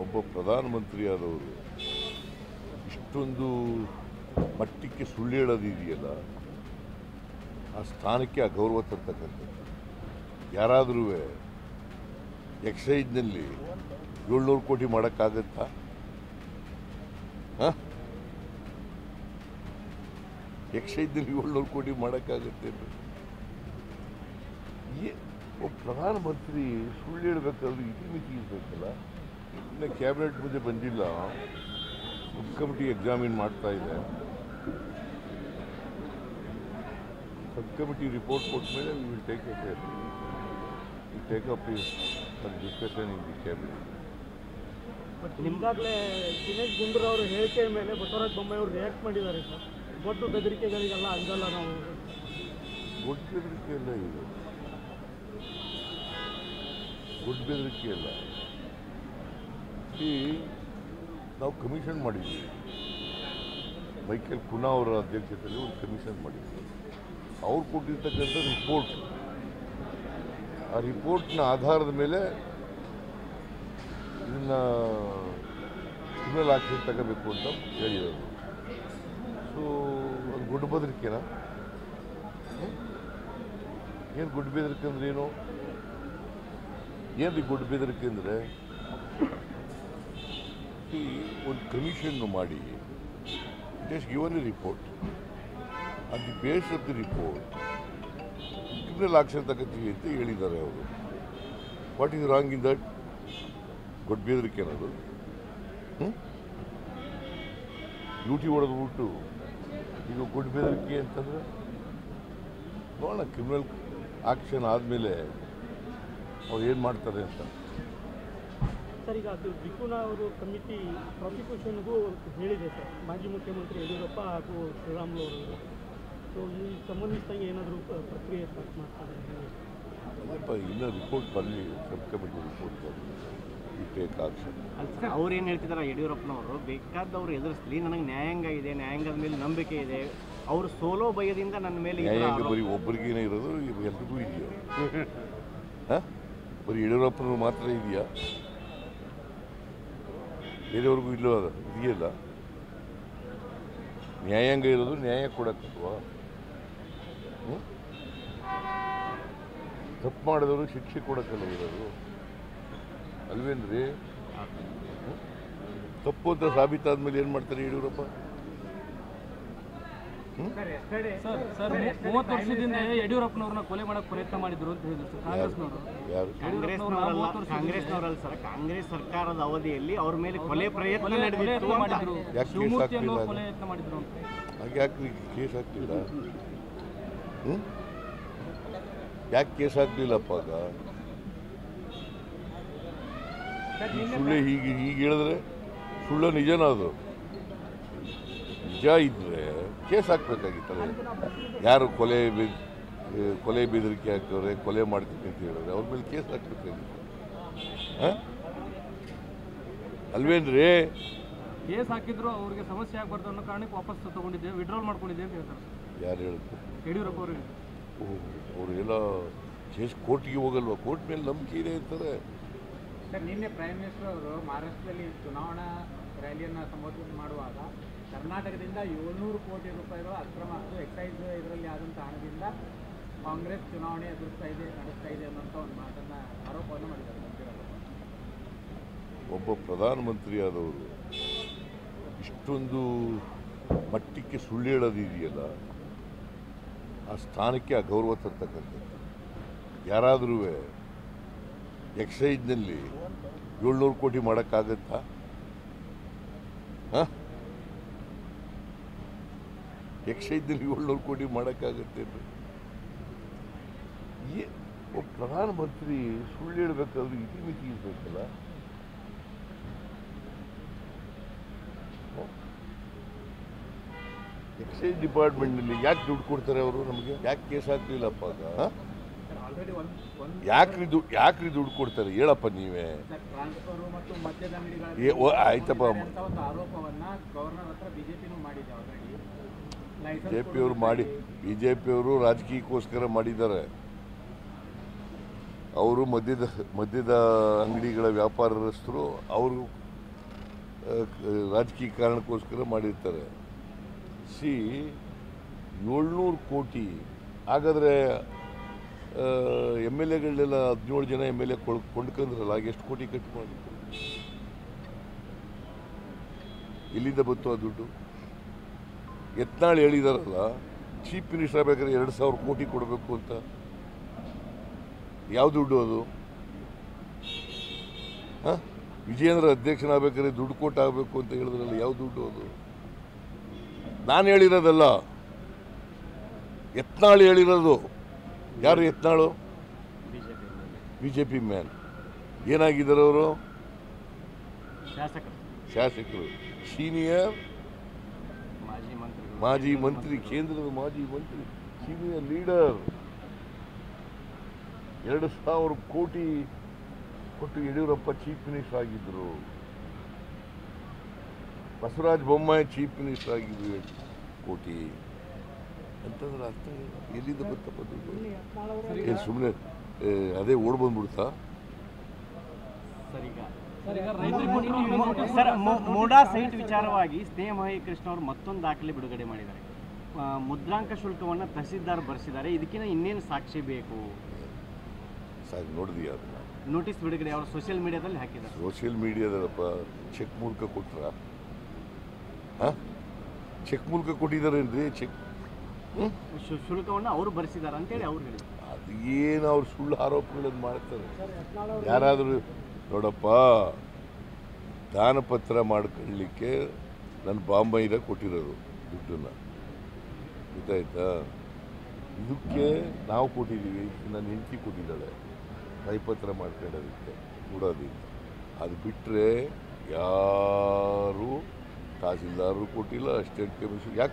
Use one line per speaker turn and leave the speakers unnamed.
ಒಬ್ಬ ಪ್ರಧಾನಮಂತ್ರಿಯಾದವರು ಇಷ್ಟೊಂದು ಮಟ್ಟಕ್ಕೆ ಸುಳ್ಳು ಹೇಳೋದಿದೆಯಲ್ಲ, ಆ ಸ್ಥಾನಕ್ಕೆ ಅಗೌರವ ತರ್ತಕ್ಕಂಥದ್ದು. ಯಾರಾದರೂ ಎಕ್ಸೈಜ್ನಲ್ಲಿ 700 ಕೋಟಿ ಮಾಡೋಕ್ಕಾಗತ್ತಾ? ಎಕ್ಸೈಜ್ನಲ್ಲಿ 700 ಕೋಟಿ ಮಾಡೋಕ್ಕಾಗತ್ತೆ? ಒಬ್ಬ ಪ್ರಧಾನಮಂತ್ರಿ ಸುಳ್ಳು ಹೇಳಬೇಕಾದ್ರೆ ಇತಿಮಿತಿ ಇರಬೇಕಲ್ಲ. ಇನ್ನು ಕ್ಯಾಬಿನೆಟ್ ಮುಂದೆ ಬಂದಿಲ್ಲ, ಸಬ್ ಕಮಿಟಿ ಎಕ್ಸಾಮಿನ್ ಮಾಡ್ತಾ ಇದೆ. ಸಬ್ ಕಮಿಟಿ ರಿಪೋರ್ಟ್ ಕೊಟ್ಟ ಮೇಲೆ we will take up discussion in the cabinet.
ನಿಮ್ಗಾಗಲೇ ದಿನೇಶ್ ಗುಂಡೂರಾವ್ ಅವರ ಹೇಳಿಕೆ ಮೇಲೆ ಬಸವರಾಜ ಬೊಮ್ಮಾಯಿ ಅವರು ರಿಯಾಕ್ಟ್ ಮಾಡಿದ್ದಾರೆ ಸರ್. ದೊಡ್ಡ ಬೆದರಿಕೆಗಳಿಗೆಲ್ಲ ಅಂಜಲ್ಲ ನಾವು.
ದೊಡ್ಡ ಬೆದರಿಕೆ ಎಲ್ಲ ಇದು, ದೊಡ್ಡ ಬೆದರಿಕೆ ಎಲ್ಲ. ನಾವು ಕಮಿಷನ್ ಮಾಡಿದ್ವಿ, ಮೈಕಲ್ ಕುನಾ ಅವರ ಅಧ್ಯಕ್ಷತೆಯಲ್ಲಿ ಒಂದು ಕಮಿಷನ್ ಮಾಡಿದ್ವಿ. ಅವ್ರು ಕೊಟ್ಟಿರ್ತಕ್ಕಂಥ ರಿಪೋರ್ಟ್, ಆ ರಿಪೋರ್ಟ್ನ ಆಧಾರದ ಮೇಲೆ ಇದನ್ನು ಕ್ರಿಮಿನಲ್ ಆಕ್ಷನ್ ತಗೋಬೇಕು ಅಂತ ಹೇಳಿರೋದು. ಸೊ ಅದು ಗುಡ್ ಬೆದರಿಕೆನಾ? ಏನು ಗುಡ್ ಬೆದರಿಕೆ ಅಂದ್ರೆ ಏನು? ಏನು ಗುಡ್ ಬೆದರಿಕೆ ಅಂದರೆ ಒಂದು ಕಮಿಷನ್ನು ಮಾಡಿ it is given A report. On the base of the report criminal action ತಗೋತೀವಿ ಅಂತ ಹೇಳಿದ್ದಾರೆ ಅವರು. What is wrong in that? Good ಬೆದರಿಕೆ ಅನ್ನೋದು ಡ್ಯೂಟಿ ಹೊಡೆದ್ಬಿಟ್ಟು ಈಗ ಗುಡ್ ಬೆದರಿಕೆ ಅಂತಂದರೆ ನೋಡೋಣ ಕ್ರಿಮಿನಲ್ ಆಕ್ಷನ್ ಆದಮೇಲೆ ಅವ್ರು ಏನು ಮಾಡ್ತಾರೆ ಅಂತ.
ಸರ್, ಈಗ ಅದು ಬಿಕುನಾ ಅವರು ಕಮಿಟಿ ಪ್ರಾಸಿಕ್ಯೂಷನ್ಗೂ ಹೇಳಿದೆ ಸರ್, ಮಾಜಿ ಮುಖ್ಯಮಂತ್ರಿ ಯಡಿಯೂರಪ್ಪ ಹಾಗೂ ಶ್ರೀರಾಮುಲು ಅವರು. ಸೊ ಈ ಸಂಬಂಧಿಸಿದಂಗೆ ಏನಾದರೂ ಪ್ರಕ್ರಿಯೆ ಸ್ಟಾರ್ಟ್ ಮಾಡ್ತಾರೆ?
ಅದಪ್ಪ ಇನ್ನೂ ರಿಪೋರ್ಟ್ ಬರಲಿ, ಸಬ್ ಕಮಿಟಿ ರಿಪೋರ್ಟ್ ಬರಲಿ, ಈ ಟೇಕ್ ಆಕ್ಷನ್.
ಅವ್ರು ಏನು ಹೇಳ್ತಿದ್ದಾರೆ ಯಡಿಯೂರಪ್ಪನವರು, ಬೇಕಾದವ್ರು ಎದುರಿಸಲಿ, ನನಗೆ ನ್ಯಾಯಾಂಗ ಇದೆ, ನ್ಯಾಯಾಂಗದ ಮೇಲೆ ನಂಬಿಕೆ ಇದೆ, ಅವರು ಸೋಲೋ ಭಯದಿಂದ ನನ್ನ ಮೇಲೆ
ನ್ಯಾಯಾಂಗ ಬರೀ ಒಬ್ಬರಿಗೇನೆ ಇರೋದು, ಎಲ್ರಿಗೂ ಇದೆಯಾ? ಬರೀ ಯಡಿಯೂರಪ್ಪನವ್ರು ಮಾತ್ರ ಇದೆಯಾ? ಬೇರೆಯವ್ರಿಗೂ ಇಲ್ಲೋ? ಅದು ಇದೆಯಲ್ಲ. ನ್ಯಾಯಾಂಗ ಇರೋದು ನ್ಯಾಯ ಕೊಡಕ್ಕಲ್ವಾ? ತಪ್ಪು ಮಾಡಿದವರು ಶಿಕ್ಷೆ ಕೊಡಕ್ಕಲ್ಲ ಇರೋದು, ಅಲ್ವೇನ್ರಿ? ತಪ್ಪು ಅಂತ ಸಾಬೀತಾದ್ಮೇಲೆ ಏನು ಮಾಡ್ತಾರೆ ಯಡಿಯೂರಪ್ಪ?
30 ವರ್ಷದಿಂದ ಯಡಿಯೂರಪ್ಪನವ್ರನ್ನ ಕೊಲೆ ಮಾಡಕ್ಕೆ ಪ್ರಯತ್ನ ಮಾಡಿದ್ರು ಅಂತ ಹೇಳಿದ್ರು ಕಾಂಗ್ರೆಸ್ನವರು.
ಕಾಂಗ್ರೆಸ್ನವರಲ್ಲ ಸರ್, ಕಾಂಗ್ರೆಸ್ ಸರ್ಕಾರದ ಅವಧಿಯಲ್ಲಿ ಅವ್ರ ಮೇಲೆ ಕೊಲೆ ಪ್ರಯತ್ನ ನಡೆದಿತ್ತು.
ಹಾಗೆ ಯಾಕೆ ಕೇಸ್ ಹಾಕ್ಲಿಲ್ಲ? ಯಾಕೆ ಕೇಸ್ ಹಾಕ್ಲಿಲ್ಲಪ್ಪ? ಆಗ ಸುಳ್ಳು ಹೀಗೆ ಹೇಳಿದ್ರೆ ಸುಳ್ಳು ನಿಜನಾ? ಅದು ನಿಜ ಇದ್ರೆ ಕೇಸ್ ಹಾಕ್ಬೇಕಾಗಿತ್ತಲ್ಲ. ಯಾರು ಕೊಲೆ ಬೆದರಿಕೆ ಹಾಕಿದ್ರೆ, ಕೊಲೆ ಮಾಡ್ತೀನಿ ಅಂತ ಹೇಳಿದ್ರೆ ಅವ್ರ ಮೇಲೆ ಕೇಸ್ ಹಾಕ್ಬೇಕಾಗಿತ್ತು, ಅಲ್ವೇನ್ರಿ?
ಕೇಸ್ ಹಾಕಿದ್ರು ಅವ್ರಿಗೆ ಸಮಸ್ಯೆ ಆಗಬಾರ್ದು ಅನ್ನೋ ಕಾರಣಕ್ಕೆ ವಾಪಸ್ ತಗೊಂಡಿದ್ದೆ, ವಿಡ್ರಾಲ್ ಮಾಡ್ಕೊಂಡಿದ್ದೆ ಅಂತ ಹೇಳ್ತಾರೆ.
ಯಾರು ಹೇಳಿದ್ರು?
ಯಡಿಯೂರಪ್ಪ ಅವರಿಗೆ.
ಅವರು ಎಲ್ಲ ಕೇಸ್ ಕೋರ್ಟ್ಗೆ ಹೋಗಲ್ವಾ? ಕೋರ್ಟ್ ಮೇಲೆ ನಂಬಿಕೆ ಇದೆ ಅಂತಾರೆ.
ಸರ್, ನಿನ್ನೆ ಪ್ರೈಮ್ ಮಿನಿಸ್ಟರ್ ಅವರು ಮಹಾರಾಷ್ಟ್ರದಲ್ಲಿ ಚುನಾವಣಾ ರ್ಯಾಲಿಯನ್ನು ಸಂಬೋಧನೆ ಮಾಡುವಾಗ ಕರ್ನಾಟಕದಿಂದ 700 ಕೋಟಿ ರೂಪಾಯಿಗಳು ಅಕ್ರಮ ಎಕ್ಸೈಸ್ ಇದರಲ್ಲಿ ಆದಂಥ ಹಣದಿಂದ ಕಾಂಗ್ರೆಸ್ ಚುನಾವಣೆ ನಡೆಸ್ತಾ ಇದೆ ಅನ್ನೋಂಥ ಒಂದು ಮಾತನ್ನು ಆರೋಪವನ್ನು ಮಾಡಿದ್ದಾರೆ.
ಒಬ್ಬ ಪ್ರಧಾನಮಂತ್ರಿಯಾದವರು ಇಷ್ಟೊಂದು ಮಟ್ಟಕ್ಕೆ ಸುಳ್ಳು ಹೇಳೋದಿದೆಯಲ್ಲ, ಆ ಸ್ಥಾನಕ್ಕೆ ಅಗೌರವ ತರ್ತಕ್ಕಂಥದ್ದು. ಯಾರಾದರೂ ಎಕ್ಸೈಜ್ನಲ್ಲಿ 700 ಕೋಟಿ ಮಾಡೋಕ್ಕಾಗತ್ತಾ? ಎಕ್ಸೈಜ್ನಲ್ಲಿ 700 ಕೋಟಿ ಮಾಡೋಕ್ಕಾಗತ್ತೆ? ಒಬ್ಬ ಪ್ರಧಾನಮಂತ್ರಿ ಸುಳ್ಳು ಹೇಳಬೇಕಾದ್ರೆ ಇತಿಮಿತಿ ಇರಬೇಕಲ್ಲ. ಎಕ್ಸೈಸ್ ಡಿಪಾರ್ಟ್ಮೆಂಟ್ನಲ್ಲಿ ಯಾಕೆ ದುಡ್ಡು ಕೊಡ್ತಾರೆ ಅವರು? ನಮಗೆ ಯಾಕೆ ಕೇಸ್ ಹಾಕ್ಲಿಲ್ಲಪ್ಪ? ಆಗ ಯಾಕ್ರಿ ದುಡ್ಡು ಕೊಡ್ತಾರೆ ಹೇಳಪ್ಪ ನೀವೇ? ಆಯ್ತಪ್ಪ, ಬಿಜೆಪಿಯವರು ರಾಜಕೀಯಕ್ಕೋಸ್ಕರ ಮಾಡಿದ್ದಾರೆ. ಅವರು ಮದ್ಯದ ಅಂಗಡಿಗಳ ವ್ಯಾಪಾರಸ್ಥರು, ಅವರು ರಾಜಕೀಯ ಕಾರಣಕ್ಕೋಸ್ಕರ ಮಾಡಿರ್ತಾರೆ. 700 ಕೋಟಿ ಹಾಗಾದರೆ MLAಗಳನ್ನೆಲ್ಲ 17 ಜನ MLA ಕೊಂಡ್ಕೊಂಡ್ರಲ್ಲ, ಎಷ್ಟು ಕೋಟಿ ಖರ್ಚು ಮಾಡಿ, ಎಲ್ಲಿಂದ ಬಂತು ಆ ದುಡ್ಡು? ಯತ್ನಾಳ್ ಹೇಳಿದಾರಲ್ಲ, ಚೀಫ್ ಮಿನಿಸ್ಟರ್ ಆಗಬೇಕಾದ್ರೆ 2,000 ಕೋಟಿ ಕೊಡಬೇಕು ಅಂತ. ಯಾವ ದುಡ್ಡು ಅದು? ವಿಜಯೇಂದ್ರ ಅಧ್ಯಕ್ಷನಾಗಬೇಕಾದ್ರೆ ದುಡ್ಡು ಕೊಟ್ಟಾಗಬೇಕು ಅಂತ ಹೇಳಿದ್ರಲ್ಲ, ಯಾವ ದುಡ್ಡು ಅದು? ನಾನು ಹೇಳಿರೋದಲ್ಲ, ಯತ್ನಾಳ್ ಹೇಳಿರೋದು. ಯಾರು ಯತ್ನಾಳು? BJP man. ಏನಾಗಿದ್ದಾರೆ ಅವರು? ಶಾಸಕರು, ಸೀನಿಯರ್ ಮಾಜಿ ಮಂತ್ರಿ, ಕೇಂದ್ರದ ಮಾಜಿ ಮಂತ್ರಿ, ಸೀನಿಯರ್ ಲೀಡರ್. 2,000 ಕೋಟಿ ಕೊಟ್ಟು ಯಡಿಯೂರಪ್ಪ ಚೀಫ್ ಮಿನಿಸ್ಟರ್ ಆಗಿದ್ದರು. ಬಸವರಾಜ ಬೊಮ್ಮಾಯಿ ಚೀಫ್ ಮಿನಿಸ್ಟರ್ ಆಗಿದ್ರು. 2 ಕೋಟಿ ಅಂತಂದ್ರೆ ಅರ್ಥ ಎಲ್ಲಿಂದ ಗೊತ್ತಪ್ಪ ದುಡ್ಡು? ಏನು ಸುಮ್ಮನೆ ಅದೇ ಓಡ್ ಬಂದ್ಬಿಡ್ತಾ?
ಸರ್, ಮೋಡಾ ಸೈಟ್ ವಿಚಾರವಾಗಿ ಸ್ನೇಹ ಕೃಷ್ಣ ಅವರು ಮತ್ತೊಂದು ದಾಖಲೆ ಬಿಡುಗಡೆ ಮಾಡಿದ್ದಾರೆ. ಮುದ್ರಾಂಕ ಶುಲ್ಕವನ್ನು ತಹಸೀಲ್ದಾರ್ ಭರಿಸಿದ್ದಾರೆ. ಇದಕ್ಕಿಂತ ಇನ್ನೇನು ಸಾಕ್ಷಿ ಬೇಕು?
ನೋಡಿದೀಯ ಅದನ್ನ?
ನೋಟಿಸ್ ಬಿಡುಗಡೆ ಅವರು ಸೋಷಿಯಲ್ ಮೀಡಿಯಾದಲ್ಲಿ ಹಾಕಿದ್ದಾರೆ.
ಸೋಷಿಯಲ್ ಮೀಡಿಯಾದಲ್ಲಪ್ಪ, ಚೆಕ್ ಮೂಲಕ ಕೊಟ್ರ? ಚೆಕ್ ಮೂಲಕ ಕೊಟ್ಟಿದ್ದಾರೇನ್ರಿ? ಚೆಕ್
ಶುಲ್ಕವನ್ನು ಅವರು ಭರಿಸಿದ್ದಾರೆ ಅಂತೇಳಿ ಅವ್ರು ಹೇಳಿದ್ರು.
ಅದು ಏನು ಅವ್ರು ಸುಳ್ಳು ಆರೋಪಗಳನ್ನು ಮಾಡ್ತಾರೆ. ಯಾರಾದರೂ ನೋಡಪ್ಪ, ದಾನಪತ್ರ ಮಾಡ್ಕೊಳ್ಳಿಕ್ಕೆ ನನ್ನ ಬಾಂಬೈದ ಕೊಟ್ಟಿರೋದು ದುಡ್ಡನ್ನು, ಗೊತ್ತಾಯ್ತಾ? ಇದಕ್ಕೆ ನಾವು ಕೊಟ್ಟಿದ್ದೀವಿ, ನನ್ನ ಹೆಂಡತಿ ಕೊಟ್ಟಿದ್ದಾಳೆ ಕೈಪತ್ರ ಮಾಡ್ಕೊಳ್ಳೋದಕ್ಕೆ ಕೊಡೋದಿಲ್ಲ. ಅದು ಬಿಟ್ಟರೆ ಯಾರು ತಹಸೀಲ್ದಾರರು ಕೊಟ್ಟಿಲ್ಲ, ಅಸಿಸ್ಟೆಂಟ್ ಕಮಿಷನರ್. ಯಾಕೆ